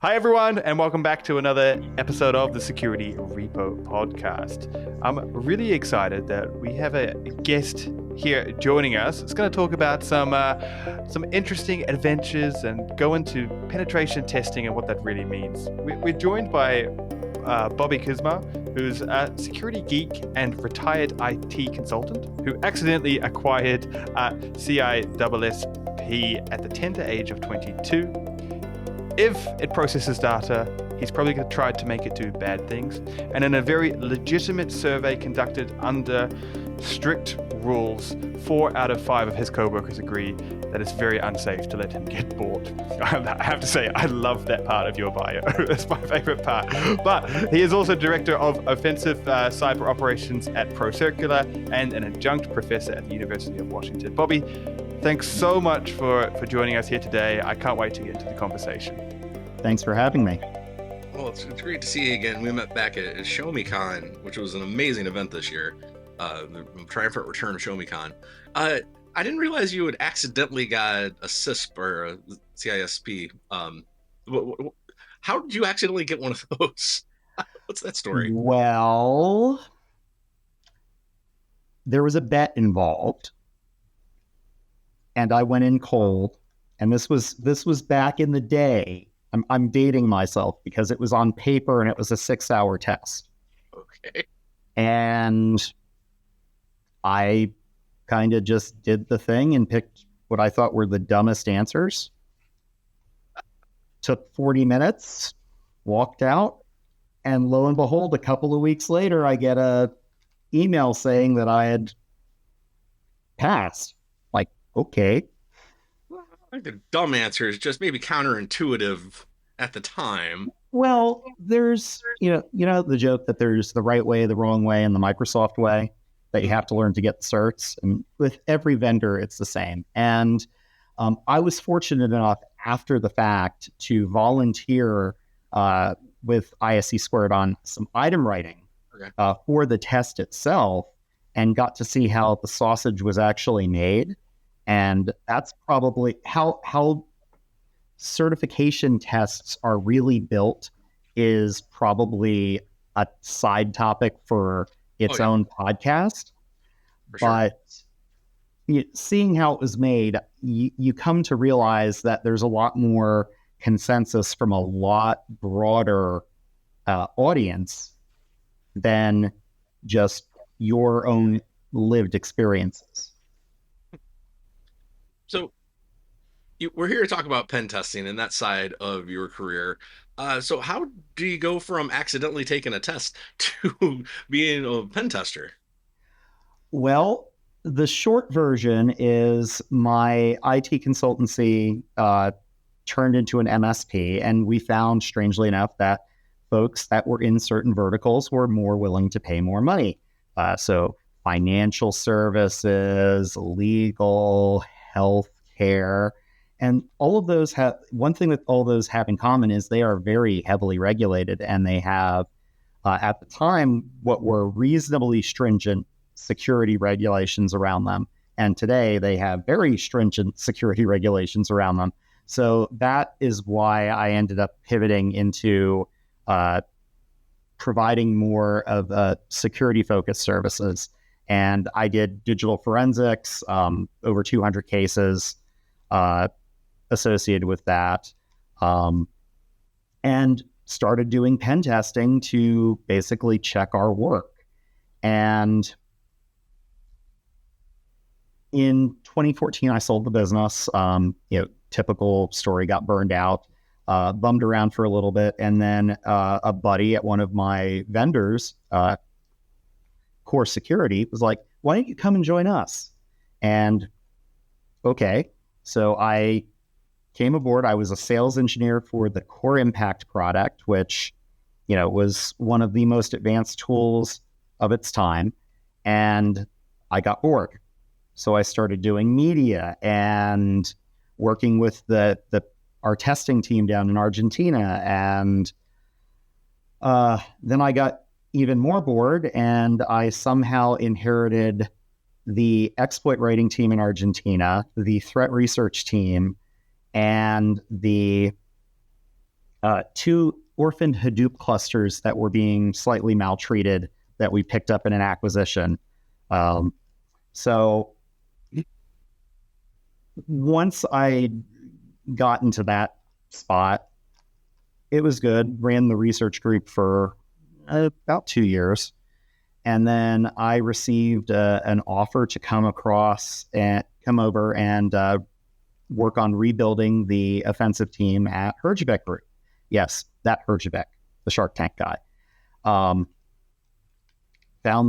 Hi, everyone, and welcome back to another episode of the Security Repo Podcast. I'm really excited that we have a guest here joining us. It's going to talk about some interesting adventures and go into penetration testing and what that really means. We're joined by Bobby Kuzma, who's a security geek and retired IT consultant who accidentally acquired CISSP at the tender age of 22. If it processes data, he's probably going to try to make it do bad things. And in a very legitimate survey conducted under strict rules, 4 out of 5 of his co-workers agree that it's very unsafe to let him get bought. I have to say, I love that part of your bio. That's my favorite part. But he is also director of offensive cyber operations at ProCircular and an adjunct professor at the University of Washington. Bobby, thanks so much for joining us here today. I can't wait to get into the conversation. Thanks for having me. Well, it's great to see you again. We met back at ShowMeCon, which was an amazing event this year. The triumphant return of ShowMeCon. I didn't realize you had accidentally got a CISSP or a CISSP. How did you accidentally get one of those? What's that story? Well, there was a bet involved, and I went in cold. And this was back in the day. I'm dating myself because it was on paper and it was a 6-hour test. Okay. And I kind of just did the thing and picked what I thought were the dumbest answers. Took 40 minutes, walked out, and lo and behold, a couple of weeks later, I get a email saying that I had passed. Like, okay. I think the dumb answer is just maybe counterintuitive at the time. Well, there's, you know the joke that there's the right way, the wrong way, and the Microsoft way, that you have to learn to get the certs. And with every vendor, it's the same. And I was fortunate enough after the fact to volunteer with ISC² on some item writing for the test itself, and got to see how the sausage was actually made. And that's probably how certification tests are really built, is probably a side topic for its own podcast. For sure. But seeing how it was made, you come to realize that there's a lot more consensus from a lot broader audience than just your own lived experiences. So we're here to talk about pen testing and that side of your career. So how do you go from accidentally taking a test to being a pen tester? Well, the short version is my IT consultancy turned into an MSP, and we found, strangely enough, that folks that were in certain verticals were more willing to pay more money. So financial services, legal, healthcare, and all of those have one thing that all those have in common is they are very heavily regulated, and they have at the time what were reasonably stringent security regulations around them, and today they have very stringent security regulations around them. So that is why I ended up pivoting into providing more of security focused services. And I did digital forensics, over 200 cases associated with that, and started doing pen testing to basically check our work. And in 2014, I sold the business. Typical story, got burned out, bummed around for a little bit. And then a buddy at one of my vendors, Core Security, was like, why don't you come and join us? And okay, so I came aboard. I was a sales engineer for the Core Impact product, which, was one of the most advanced tools of its time. And I got bored. So I started doing media and working with our testing team down in Argentina. And then I got even more bored, and I somehow inherited the exploit writing team in Argentina, the threat research team, and the two orphaned Hadoop clusters that were being slightly maltreated that we picked up in an acquisition. So once I got into that spot, it was good. Ran the research group for about 2 years. And then I received an offer to come over and work on rebuilding the offensive team at Herjavec Group. Yes, that Herjavec, the Shark Tank guy. Found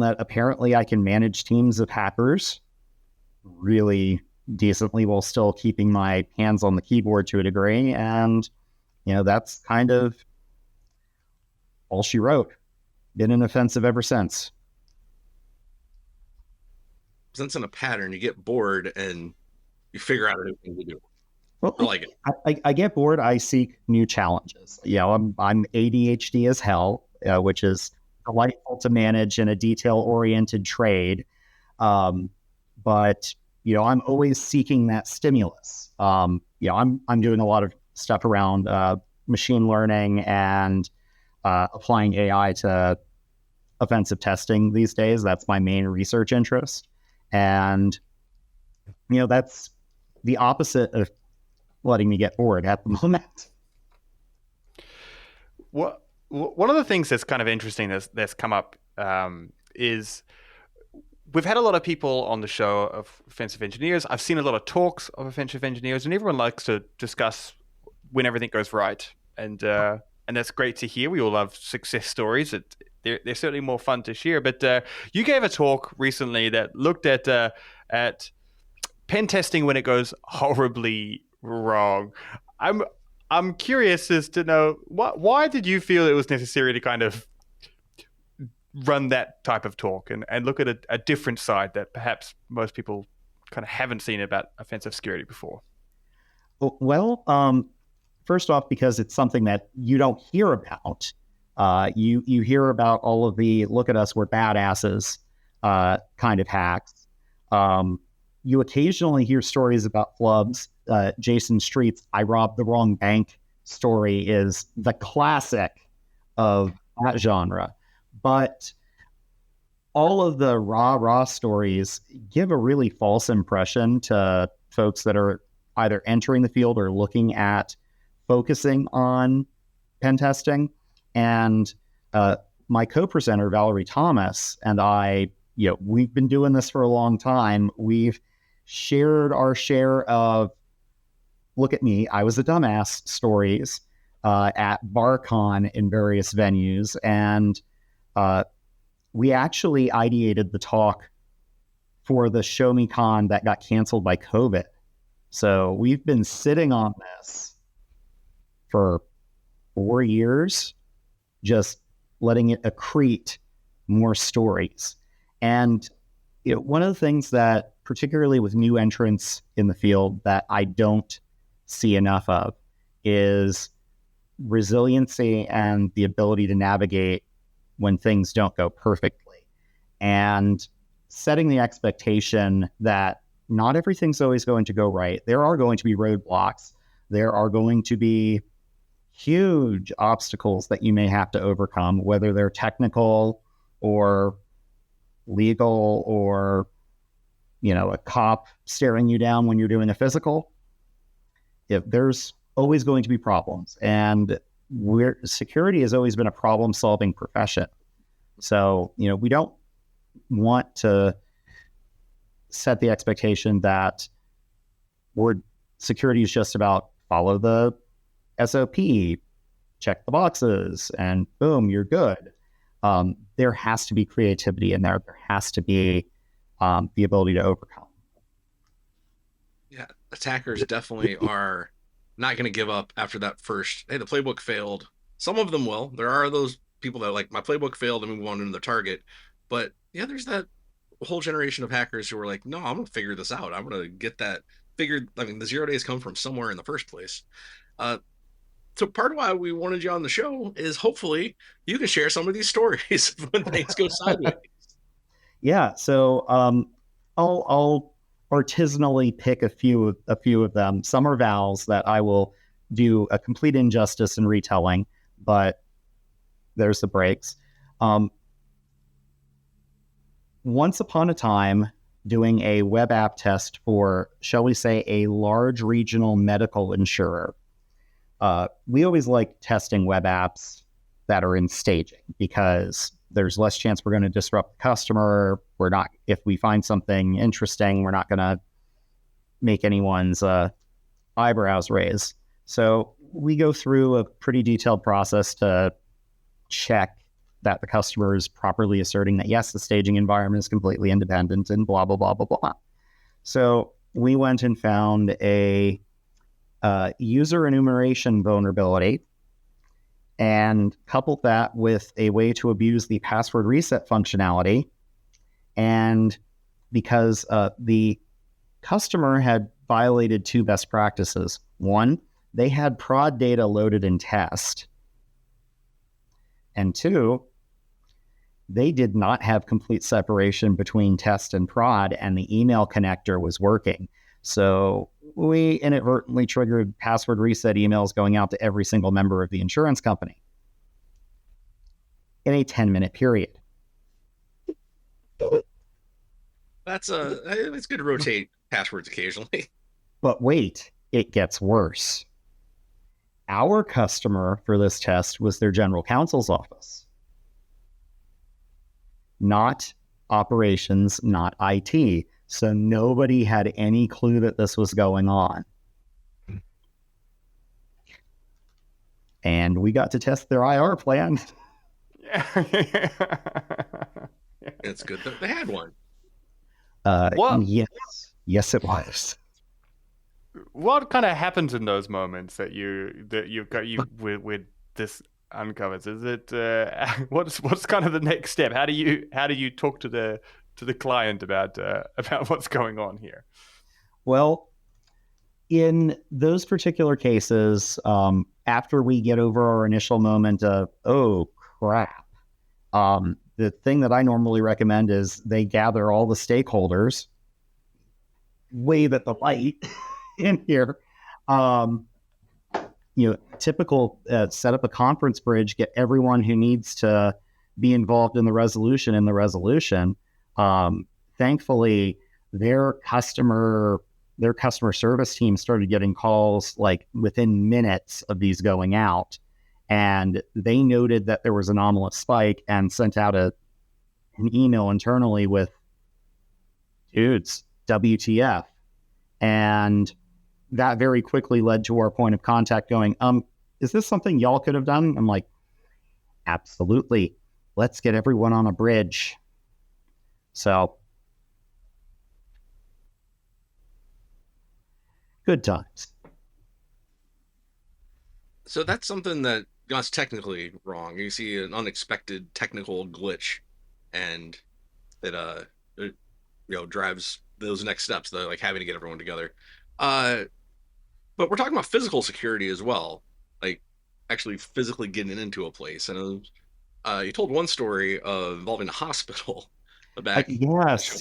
that apparently I can manage teams of hackers really decently while still keeping my hands on the keyboard to a degree. And, that's kind of all she wrote. Been an offensive ever since. Sensing a pattern, you get bored and you figure out a new thing to do. Well, I like it. I get bored. I seek new challenges. I'm ADHD as hell, which is delightful to manage in a detail-oriented trade. But I'm always seeking that stimulus. I'm doing a lot of stuff around machine learning and applying AI to offensive testing these days. That's my main research interest. And, that's the opposite of letting me get bored at the moment. One of the things that's kind of interesting that's come up is we've had a lot of people on the show of offensive engineers. I've seen a lot of talks of offensive engineers, and everyone likes to discuss when everything goes right. And that's great to hear. We all love success stories. They're certainly more fun to share. But you gave a talk recently that looked at pen testing when it goes horribly wrong. I'm curious as to know why did you feel it was necessary to kind of run that type of talk and look at a different side that perhaps most people kind of haven't seen about offensive security before? Well, first off, because it's something that you don't hear about. You hear about all of the look at us, we're badasses kind of hacks. You occasionally hear stories about flubs. Jason Street's I robbed the wrong bank story is the classic of that genre. But all of the rah stories give a really false impression to folks that are either entering the field or looking at focusing on pen testing. And my co-presenter, Valerie Thomas, and I, we've been doing this for a long time. We've shared our share of, look at me, I was a dumbass stories at BarCon in various venues. And we actually ideated the talk for the Show Me Con that got canceled by COVID. So we've been sitting on this for 4 years, just letting it accrete more stories. And one of the things that, particularly with new entrants in the field, that I don't see enough of is resiliency and the ability to navigate when things don't go perfectly. And setting the expectation that not everything's always going to go right. There are going to be roadblocks. There are going to be huge obstacles that you may have to overcome, whether they're technical or legal or, a cop staring you down when you're doing a physical. There's always going to be problems. And security has always been a problem-solving profession. So, we don't want to set the expectation that security is just about follow the SOP, check the boxes, and boom, you're good. There has to be creativity in there. There has to be the ability to overcome. Yeah, attackers definitely are not going to give up after that first, hey, the playbook failed. Some of them will. There are those people that are like, my playbook failed and move on into the target. But yeah, there's that whole generation of hackers who are like, no, I'm going to figure this out. I'm going to get that figured. I mean, the 0 days come from somewhere in the first place. So part of why we wanted you on the show is hopefully you can share some of these stories when things go sideways. Yeah. So I'll artisanally pick a few of them. Some are vows that I will do a complete injustice in retelling, but there's the breaks. Once upon a time, doing a web app test for, shall we say, a large regional medical insurer. We always like testing web apps that are in staging because there's less chance we're going to disrupt the customer. If we find something interesting, we're not going to make anyone's eyebrows raise. So we go through a pretty detailed process to check that the customer is properly asserting that, yes, the staging environment is completely independent and blah, blah, blah, blah, blah. So we went and found a user enumeration vulnerability and coupled that with a way to abuse the password reset functionality. And because the customer had violated two best practices. One, they had prod data loaded in test. And two, they did not have complete separation between test and prod, and the email connector was working. So we inadvertently triggered password reset emails going out to every single member of the insurance company in a 10-minute period. It's good to rotate passwords occasionally. But wait, it gets worse. Our customer for this test was their general counsel's office. Not operations, not IT. So nobody had any clue that this was going on. And we got to test their IR plan. It's good that they had one. Yes, it was. What kind of happens in those moments that you've got with this uncovers? Is it what's kind of the next step? How do you talk to the client about what's going on here? Well, in those particular cases, after we get over our initial moment of, oh crap, the thing that I normally recommend is they gather all the stakeholders, wave at the light in here. Typical set up a conference bridge, get everyone who needs to be involved in the resolution. Thankfully, their customer service team started getting calls like within minutes of these going out, and they noted that there was an anomalous spike and sent out an email internally with, dudes, WTF. And that very quickly led to our point of contact going, is this something y'all could have done? I'm like, absolutely. Let's get everyone on a bridge. So, good times. So that's something that got technically wrong. You see an unexpected technical glitch, and it drives those next steps, like having to get everyone together. But we're talking about physical security as well, like actually physically getting into a place. And you told one story involving a hospital back. Yes.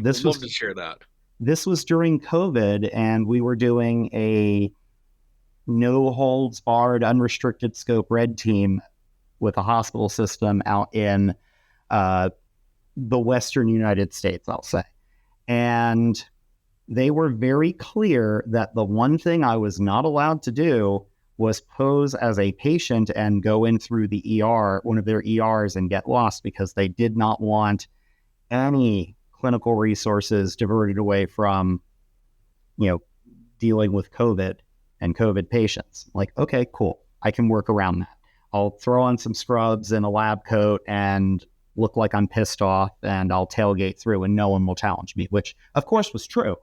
This was to share that. This was during COVID, and we were doing a no holds barred, unrestricted scope red team with a hospital system out in the Western United States, I'll say. And they were very clear that the one thing I was not allowed to do was pose as a patient and go in through the ER, one of their ERs, and get lost, because they did not want any clinical resources diverted away from, dealing with COVID and COVID patients. Like, okay, cool. I can work around that. I'll throw on some scrubs and a lab coat and look like I'm pissed off, and I'll tailgate through and no one will challenge me, which of course was true.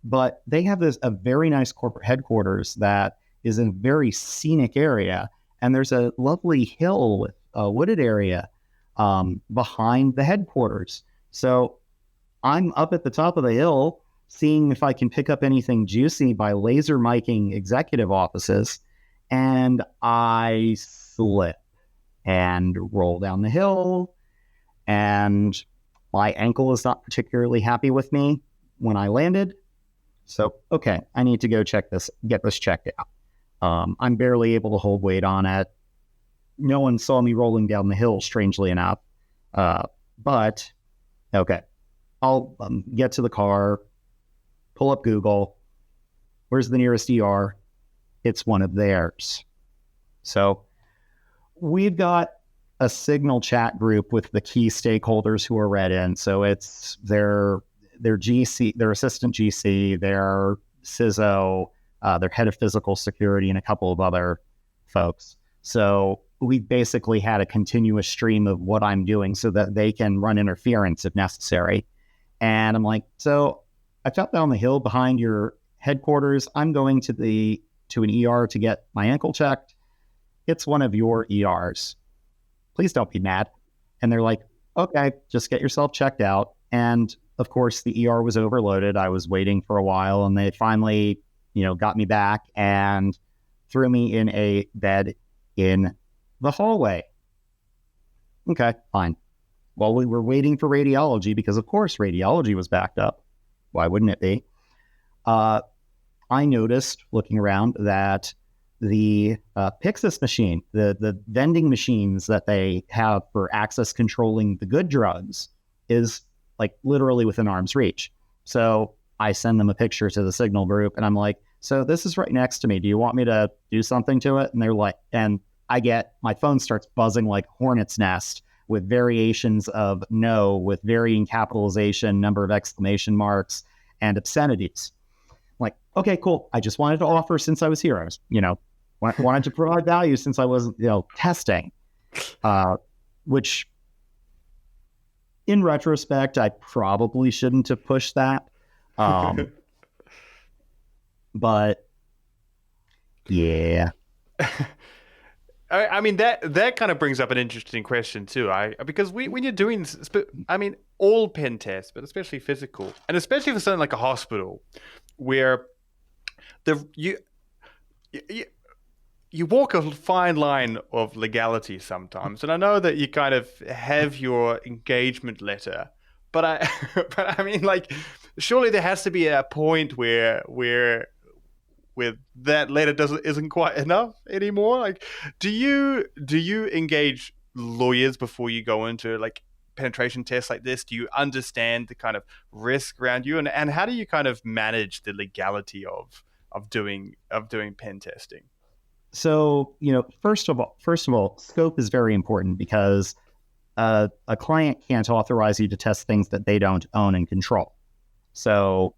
But they have a very nice corporate headquarters that is in a very scenic area. And there's a lovely hill with a wooded area behind the headquarters. So I'm up at the top of the hill, seeing if I can pick up anything juicy by laser miking executive offices. And I slip and roll down the hill. And my ankle is not particularly happy with me when I landed. So, okay, I need to go get this checked out. I'm barely able to hold weight on it. No one saw me rolling down the hill, strangely enough. But, okay, I'll get to the car, pull up Google. Where's the nearest ER? It's one of theirs. So we've got a Signal chat group with the key stakeholders who are read in. So it's their GC, their assistant GC, their CISO, their head of physical security, and a couple of other folks. So we basically had a continuous stream of what I'm doing so that they can run interference if necessary. And I'm like, so I fell down the hill behind your headquarters. I'm going to an ER to get my ankle checked. It's one of your ERs. Please don't be mad. And they're like, okay, just get yourself checked out. And of course, the ER was overloaded. I was waiting for a while, and they finally, got me back and threw me in a bed in the hallway. Okay, fine. While we were waiting for radiology, because of course radiology was backed up. Why wouldn't it be? I noticed, looking around, that the Pyxis machine, the vending machines that they have for access controlling the good drugs, is like literally within arm's reach. So I send them a picture to the Signal group, and I'm like, so this is right next to me. Do you want me to do something to it? And they're like, and my phone starts buzzing like hornet's nest with variations of no, with varying capitalization, number of exclamation marks, and obscenities. I'm like, okay, cool. I just wanted to offer since I was here. I was, wanted to provide value since I was, testing, which in retrospect, I probably shouldn't have pushed that. But yeah. I mean, that kind of brings up an interesting question too. Because when you're doing, all pen tests, but especially physical, and especially for something like a hospital, where you walk a fine line of legality sometimes. And I know that you kind of have your engagement letter, but surely there has to be a point where that letter isn't quite enough anymore. Like, do you engage lawyers before you go into like penetration tests like this? Do you understand the kind of risk around you, and how do you kind of manage the legality of doing pen testing? So, first of all, scope is very important, because a client can't authorize you to test things that they don't own and control. So,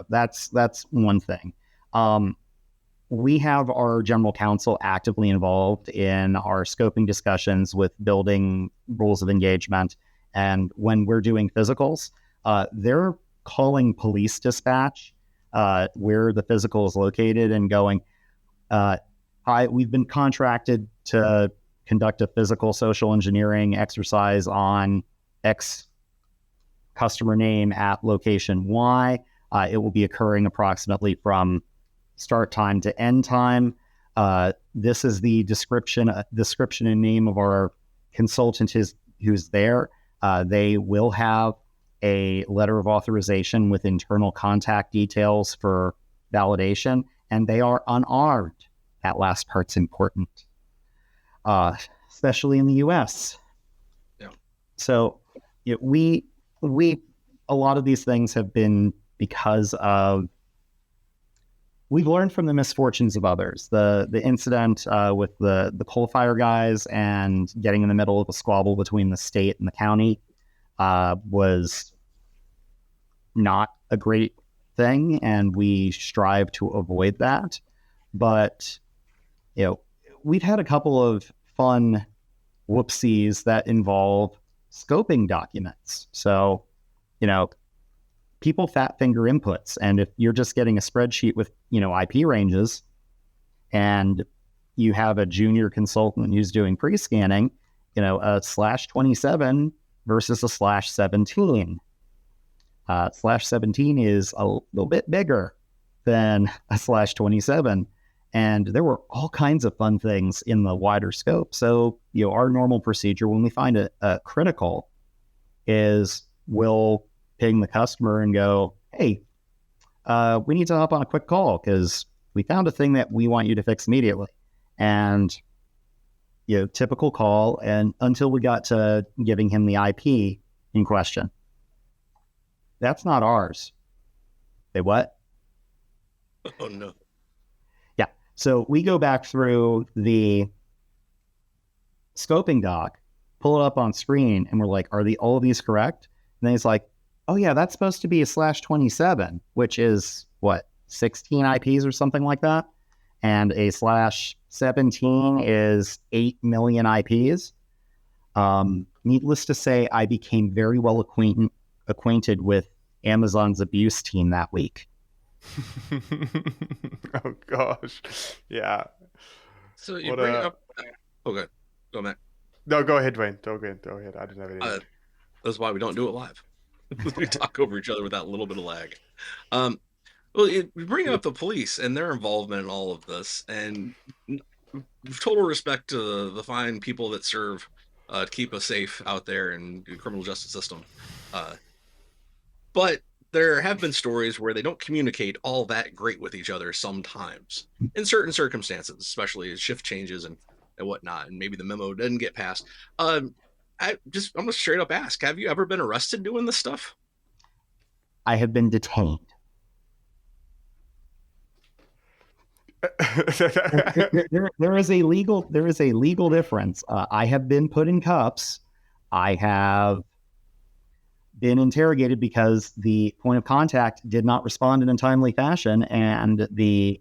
that's one thing. We have our general counsel actively involved in our scoping discussions with building rules of engagement. And when we're doing physicals, they're calling police dispatch where the physical is located and going, we've been contracted to conduct a physical social engineering exercise on X customer name at location Y. It will be occurring approximately from start time to end time. This is the description and name of our consultant who's there. They will have a letter of authorization with internal contact details for validation, and they are unarmed. That last part's important, especially in the U.S. Yeah. So we a lot of these things have been because of we've learned from the misfortunes of others. The incident with the coal fire guys and getting in the middle of a squabble between the state and the county was not a great thing, and we strive to avoid that. But we've had a couple of fun whoopsies that involve scoping documents. So, people fat finger inputs. And if you're just getting a spreadsheet with, IP ranges, and you have a junior consultant who's doing pre-scanning, a /27 versus a /17. /17 is a little bit bigger than a /27. And there were all kinds of fun things in the wider scope. So, our normal procedure when we find a critical is we'll ping the customer and go, hey, we need to hop on a quick call because we found a thing that we want you to fix immediately. And, typical call. And until we got to giving him the IP in question. That's not ours. Say what? Oh, no. Yeah. So we go back through the scoping doc, pull it up on screen, and we're like, are all of these correct? And then he's like, oh yeah, that's supposed to be a /27, which is what, 16 IPs or something like that? And a /17 is 8 million IPs. Needless to say, I became very well acquainted with Amazon's abuse team that week. Oh gosh, yeah. So you bring up. Okay, go Matt. No, go ahead, Dwayne. Go ahead. I didn't have anything. That's why we don't do it live. We talk over each other with that little bit of lag. Well, we bring up the police and their involvement in all of this, and total respect to the fine people that serve to keep us safe out there in the criminal justice system. But there have been stories where they don't communicate all that great with each other sometimes in certain circumstances, especially as shift changes and whatnot, and maybe the memo didn't get passed. I'm gonna straight up ask, have you ever been arrested doing this stuff? I have been detained. there is a legal difference. I have been put in cuffs. I have been interrogated because the point of contact did not respond in a timely fashion, and the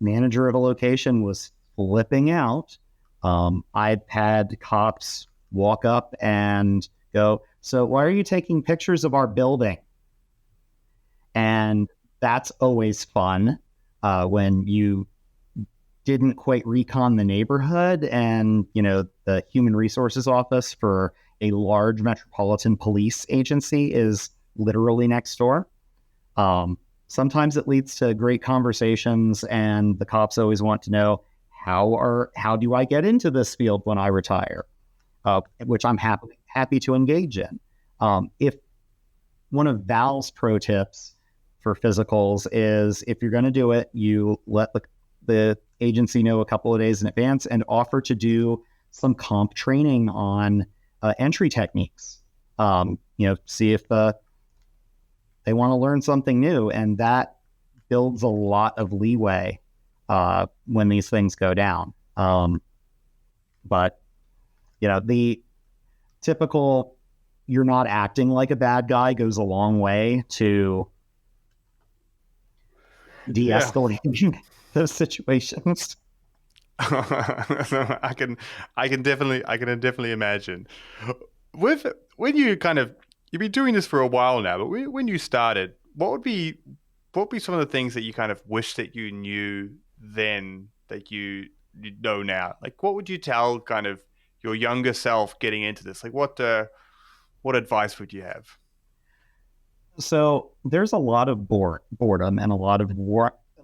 manager of a location was flipping out. I've had cops walk up and go, so why are you taking pictures of our building? And that's always fun when you didn't quite recon the neighborhood, and the human resources office for a large metropolitan police agency is literally next door. Sometimes it leads to great conversations, and the cops always want to know, how do I get into this field when I retire? Which I'm happy to engage in. If one of Val's pro tips for physicals is, if you're going to do it, you let the agency know a couple of days in advance and offer to do some comp training on entry techniques. See if they want to learn something new, and that builds a lot of leeway when these things go down. But the typical you're not acting like a bad guy goes a long way to de-escalating those situations. I can definitely imagine. When you've been doing this for a while now, but when you started, what would be some of the things that you kind of wish that you knew then that you know now? Like, what would you tell kind of your younger self getting into this? Like, what advice would you have? So there's a lot of boredom and a lot of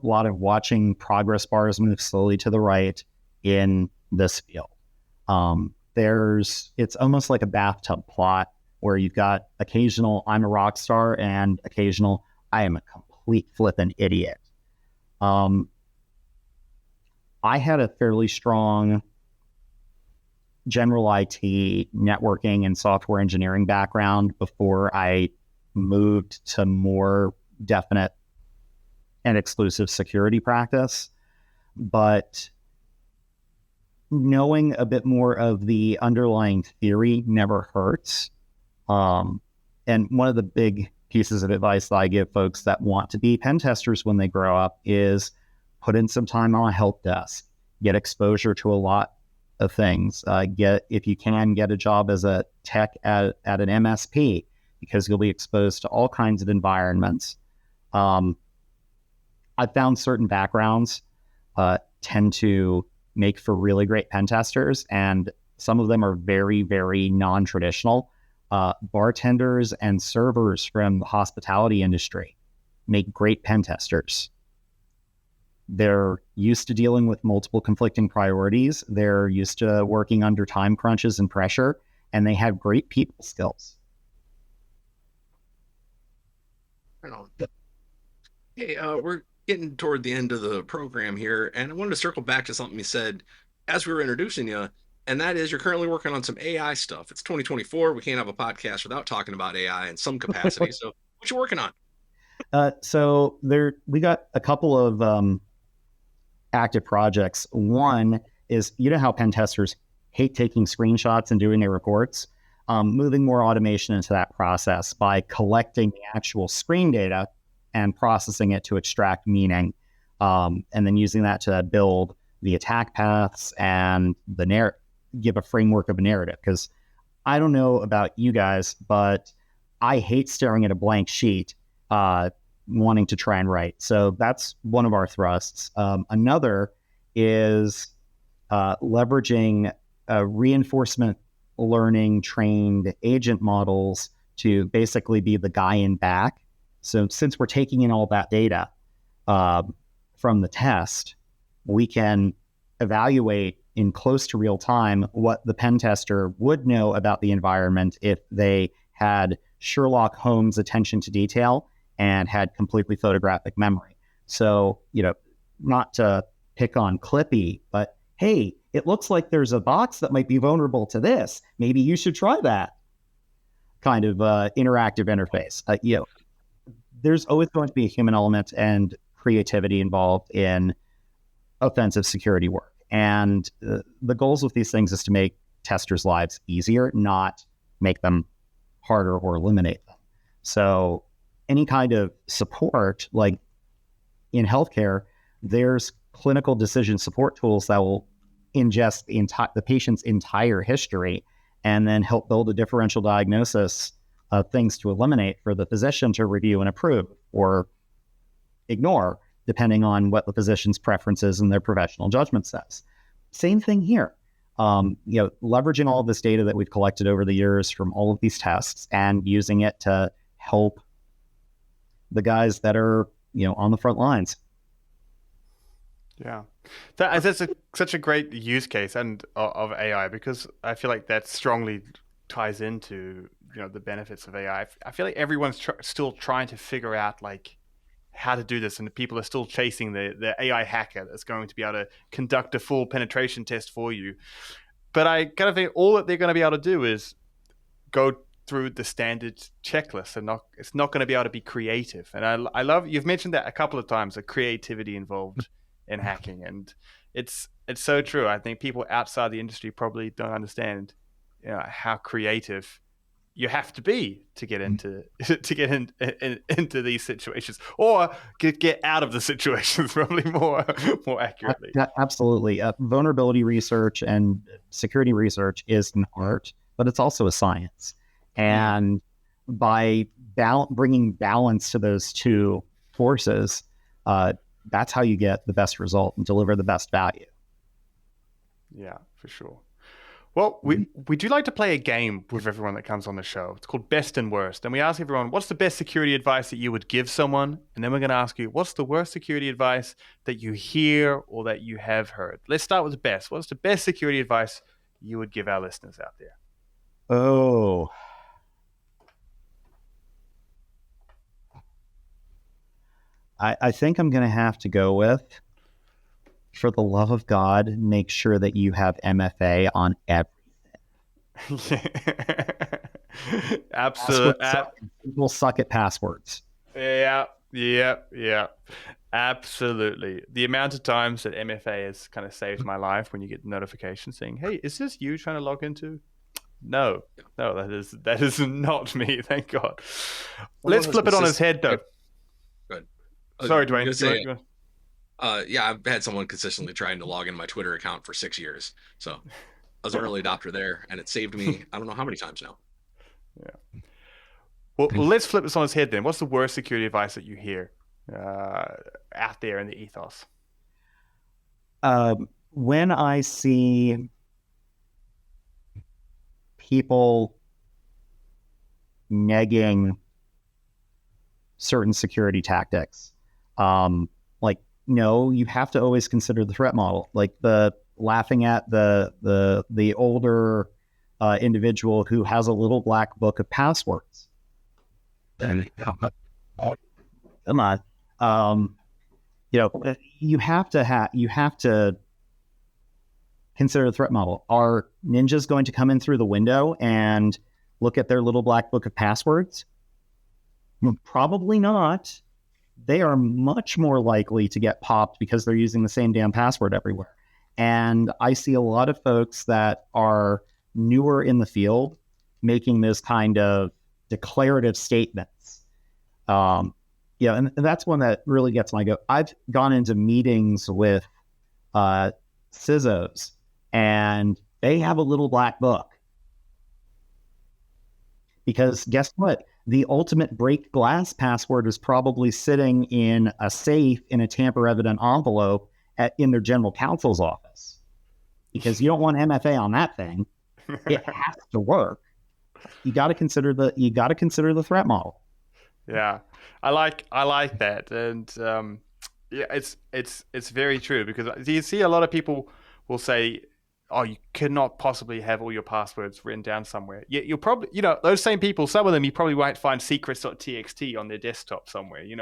watching progress bars move slowly to the right in this field. It's almost like a bathtub plot where you've got occasional I'm a rock star and occasional I am a complete flippin' idiot. I had a fairly strong general IT networking and software engineering background before I moved to more definite and exclusive security practice. But knowing a bit more of the underlying theory never hurts. And one of the big pieces of advice that I give folks that want to be pen testers when they grow up is put in some time on a help desk, get exposure to a lot of things, if you can, get a job as a tech at an MSP, because you'll be exposed to all kinds of environments. I found certain backgrounds tend to make for really great pen testers, and some of them are very, very non-traditional. Bartenders and servers from the hospitality industry make great pen testers. They're used to dealing with multiple conflicting priorities. They're used to working under time crunches and pressure, and they have great people skills. Hey, we're getting toward the end of the program here, and I wanted to circle back to something you said as we were introducing you, and that is you're currently working on some AI stuff. It's 2024. We can't have a podcast without talking about AI in some capacity. So, what you working on? So we got a couple of active projects. One is, you know how pen testers hate taking screenshots and doing their reports? Moving more automation into that process by collecting the actual screen data and processing it to extract meaning, and then using that to build the attack paths and give a framework of a narrative. Because I don't know about you guys, but I hate staring at a blank sheet, wanting to try and write. So that's one of our thrusts. Another is leveraging reinforcement learning trained agent models to basically be the guy in back. So since we're taking in all that data from the test, we can evaluate in close to real time what the pen tester would know about the environment if they had Sherlock Holmes attention to detail and had completely photographic memory. So, not to pick on Clippy, but hey, it looks like there's a box that might be vulnerable to this. Maybe you should try that kind of interactive interface. There's always going to be a human element and creativity involved in offensive security work. And the goals with these things is to make testers' lives easier, not make them harder or eliminate them. So any kind of support, like in healthcare, there's clinical decision support tools that will ingest the patient's entire history and then help build a differential diagnosis of things to eliminate for the physician to review and approve or ignore, depending on what the physician's preferences and their professional judgment says. Same thing here. Leveraging all of this data that we've collected over the years from all of these tests and using it to help the guys that are, on the front lines. Yeah, that's such a great use case of AI, because I feel like that strongly ties into the benefits of AI. I feel like everyone's still trying to figure out like how to do this, and the people are still chasing the AI hacker that's going to be able to conduct a full penetration test for you. But I kind of think all that they're going to be able to do is go through the standard checklist, and it's not going to be able to be creative. And I love, you've mentioned that a couple of times, the creativity involved in hacking, and it's so true. I think people outside the industry probably don't understand how creative you have to be to get into into these situations, or get out of the situations, probably more accurately. Absolutely. Vulnerability research and security research is an art, but it's also a science. And by bringing balance to those two forces, that's how you get the best result and deliver the best value. Yeah, for sure. Well, we do like to play a game with everyone that comes on the show. It's called Best and Worst. And we ask everyone, what's the best security advice that you would give someone? And then we're going to ask you, what's the worst security advice that you hear or that you have heard? Let's start with the best. What's the best security advice you would give our listeners out there? Oh, I think I'm going to have to go with, for the love of God, make sure that you have MFA on everything. Absolutely. People suck at passwords. Yeah. Absolutely. The amount of times that MFA has kind of saved my life when you get the notification saying, hey, is this you trying to log into? No, that is not me, thank God. Let's flip it on his head, though. Good. Sorry, Dwayne. Yeah, I've had someone consistently trying to log in my Twitter account for 6 years. So I was an early adopter there, and it saved me I don't know how many times now. Yeah. Well, let's flip this on its head then. What's the worst security advice that you hear out there in the ethos? When I see people negging certain security tactics, no, you have to always consider the threat model. Like laughing at the older individual who has a little black book of passwords. Come on. you have to consider the threat model. Are ninjas going to come in through the window and look at their little black book of passwords? Probably not. They are much more likely to get popped because they're using the same damn password everywhere. And I see a lot of folks that are newer in the field making this kind of declarative statements. And that's one that really gets my goat. I've gone into meetings with CISOs, and they have a little black book. Because guess what? The ultimate break glass password is probably sitting in a safe in a tamper-evident envelope in their general counsel's office. Because you don't want MFA on that thing. It has to work. You got to consider the threat model. Yeah, I like that, and it's very true, because you see a lot of people will say, "Oh, you cannot possibly have all your passwords written down somewhere." You'll probably, those same people, some of them you probably might find secrets.txt on their desktop somewhere. It's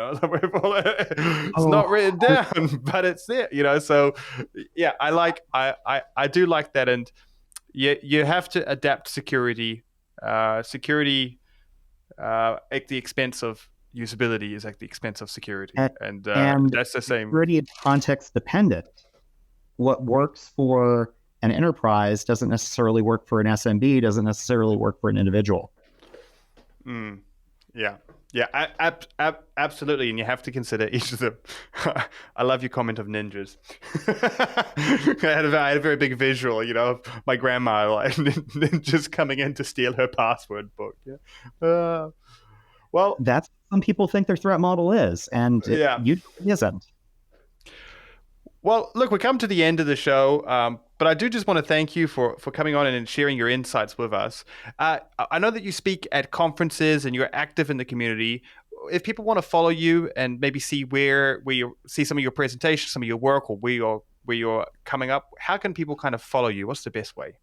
not written down, but it's there. So yeah, I do like that, and you have to adapt security. Security at the expense of usability is at the expense of security, and that's the same. Security is context dependent. What works for an enterprise doesn't necessarily work for an SMB, doesn't necessarily work for an individual. Yeah, absolutely, and you have to consider each of them. I love your comment of ninjas. I had a very big visual, of my grandma, like ninjas coming in to steal her password book. Yeah. Well, that's what some people think their threat model is, and it isn't. Well, look, we come to the end of the show, but I do just want to thank you for coming on and sharing your insights with us. I know that you speak at conferences and you're active in the community. If people want to follow you and maybe see where you see some of your presentations, some of your work, or where you're coming up, how can people kind of follow you? What's the best way?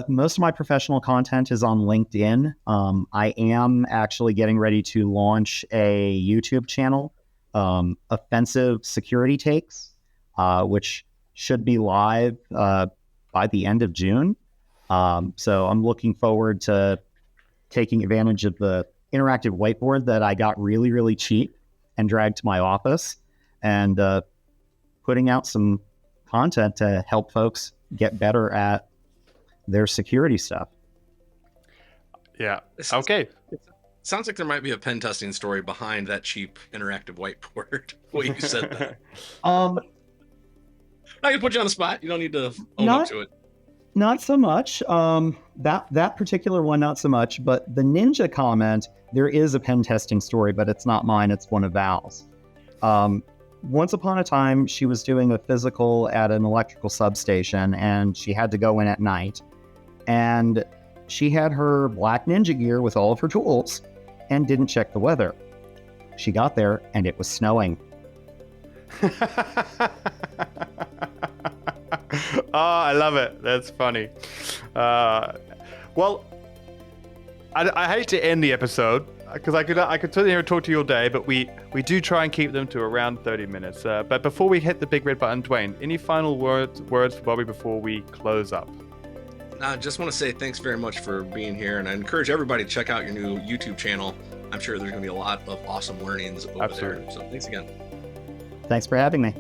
Most of my professional content is on LinkedIn. I am actually getting ready to launch a YouTube channel, Offensive Security Takes, which should be live by the end of June. So I'm looking forward to taking advantage of the interactive whiteboard that I got really, really cheap and dragged to my office, and putting out some content to help folks get better at their security stuff. Yeah. Okay. Sounds like there might be a pen testing story behind that cheap interactive whiteboard. What you said that. I can put you on the spot. You don't need to own up to it. Not so much. That particular one, not so much. But the ninja comment, there is a pen testing story, but it's not mine. It's one of Val's. Once upon a time, she was doing a physical at an electrical substation, and she had to go in at night. And she had her black ninja gear with all of her tools and didn't check the weather. She got there, and it was snowing. Oh, I love it. That's funny. Well, I hate to end the episode because I could sit here and talk to you all day, but we do try and keep them to around 30 minutes. But before we hit the big red button, Dwayne, any final words for Bobby before we close up? I just want to say thanks very much for being here, and I encourage everybody to check out your new YouTube channel. I'm sure there's going to be a lot of awesome learnings over there. So thanks again. Thanks for having me.